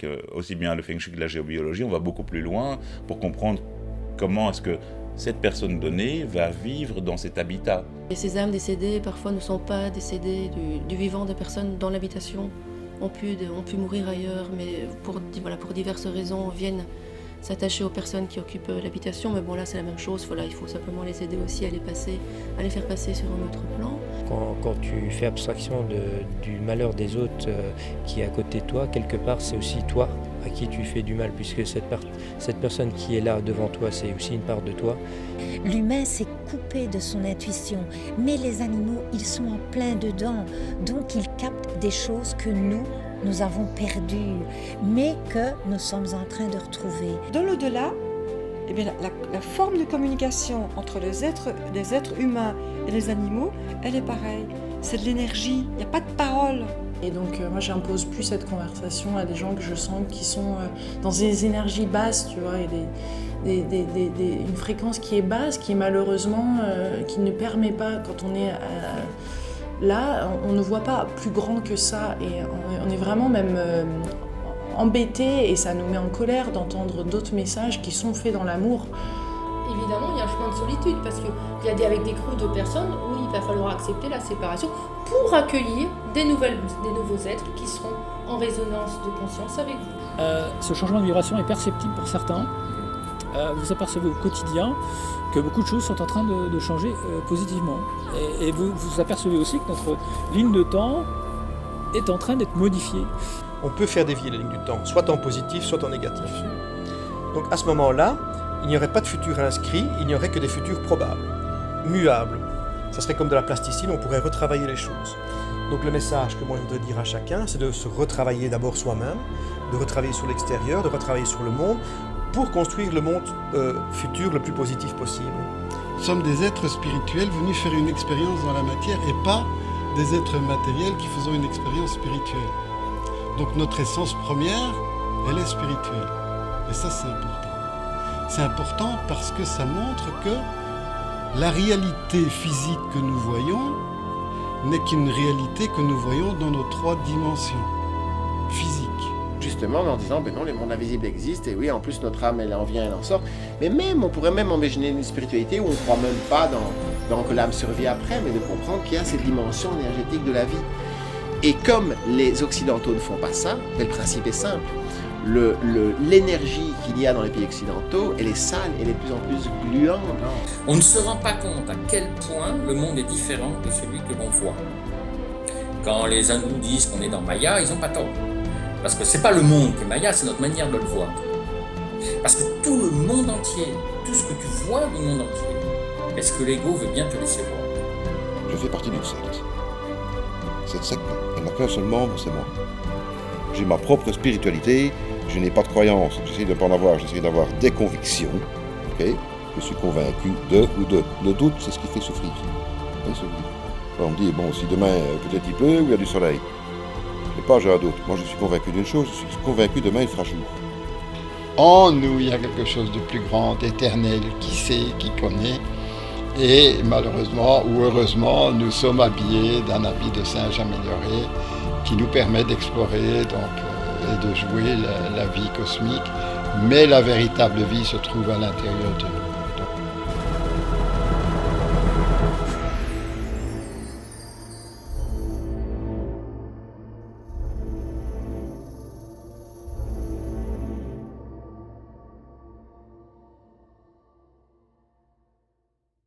avec aussi bien le feng shui que la géobiologie, on va beaucoup plus loin pour comprendre comment est-ce que cette personne donnée va vivre dans cet habitat. Et ces âmes décédées, parfois, ne sont pas décédées du vivant des personnes dans l'habitation, ont pu mourir ailleurs, mais pour diverses raisons viennent s'attacher aux personnes qui occupent l'habitation. Mais bon, là, c'est la même chose. Voilà, il faut simplement les aider aussi à les faire passer sur un autre plan. Quand tu fais abstraction du malheur des autres qui est à côté de toi, quelque part, c'est aussi toi à qui tu fais du mal, puisque cette personne qui est là devant toi, c'est aussi une part de toi. L'humain s'est coupé de son intuition, mais les animaux, ils sont en plein dedans, donc ils captent des choses que nous avons perdues, mais que nous sommes en train de retrouver. Dans l'au-delà, eh bien, la forme de communication entre les êtres humains et les animaux, elle est pareille. C'est de l'énergie, il n'y a pas de parole. Et donc moi j'impose plus cette conversation à des gens que je sens qui sont dans des énergies basses, tu vois, et une fréquence qui est basse, qui est malheureusement, qui ne permet pas, quand on est là, on ne voit pas plus grand que ça, et on est vraiment même embêté, et ça nous met en colère d'entendre d'autres messages qui sont faits dans l'amour. Évidemment, il y a un chemin de solitude, parce qu'il y a avec des groupes de personnes où il va falloir accepter la séparation pour accueillir des nouveaux êtres qui seront en résonance de conscience avec vous. Ce changement de vibration est perceptible pour certains. Vous apercevez au quotidien que beaucoup de choses sont en train de changer positivement. Et vous apercevez aussi que notre ligne de temps est en train d'être modifiée. On peut faire dévier la ligne du temps, soit en positif, soit en négatif. Donc à ce moment-là, il n'y aurait pas de futur inscrit, il n'y aurait que des futurs probables, muables. Ça serait comme de la plasticine, on pourrait retravailler les choses. Donc le message que moi je voudrais dire à chacun, c'est de se retravailler d'abord soi-même, de retravailler sur l'extérieur, de retravailler sur le monde, pour construire le monde futur le plus positif possible. Nous sommes des êtres spirituels venus faire une expérience dans la matière et pas des êtres matériels qui faisons une expérience spirituelle. Donc notre essence première, elle est spirituelle. Et ça c'est important. C'est important parce que ça montre que la réalité physique que nous voyons n'est qu'une réalité que nous voyons dans nos 3 dimensions physiques. Justement, en disant, ben non, les mondes invisibles existent, et oui, en plus, notre âme, elle en vient, elle en sort. Mais même, on pourrait même imaginer une spiritualité où on ne croit même pas dans que l'âme survit après, mais de comprendre qu'il y a cette dimension énergétique de la vie. Et comme les Occidentaux ne font pas ça, ben, le principe est simple. L'énergie qu'il y a dans les pays occidentaux, elle est sale, elle est de plus en plus gluante. On ne se rend pas compte à quel point le monde est différent de celui que l'on voit. Quand les hindous disent qu'on est dans Maya, ils n'ont pas tort. Parce que c'est pas le monde qui est Maya, c'est notre manière de le voir. Parce que tout le monde entier, tout ce que tu vois du monde entier, est-ce que l'ego veut bien te laisser voir? Je fais partie d'une secte. Cette secte, elle n'a qu'un seul membre, c'est moi. J'ai ma propre spiritualité, je n'ai pas de croyance, j'essaie de ne pas en avoir, j'essaie d'avoir des convictions, ok? Je suis convaincu de ou de. Le doute, c'est ce qui fait souffrir. On me dit, bon, si demain, peut-être il pleut ou il y a du soleil. Je n'ai pas, j'ai un doute. Moi, je suis convaincu d'une chose, je suis convaincu demain, il fera jour. En nous, il y a quelque chose de plus grand, d'éternel, qui sait, qui connaît. Et malheureusement ou heureusement, nous sommes habillés d'un habit de singe amélioré qui nous permet d'explorer et de jouer la vie cosmique. Mais la véritable vie se trouve à l'intérieur de nous.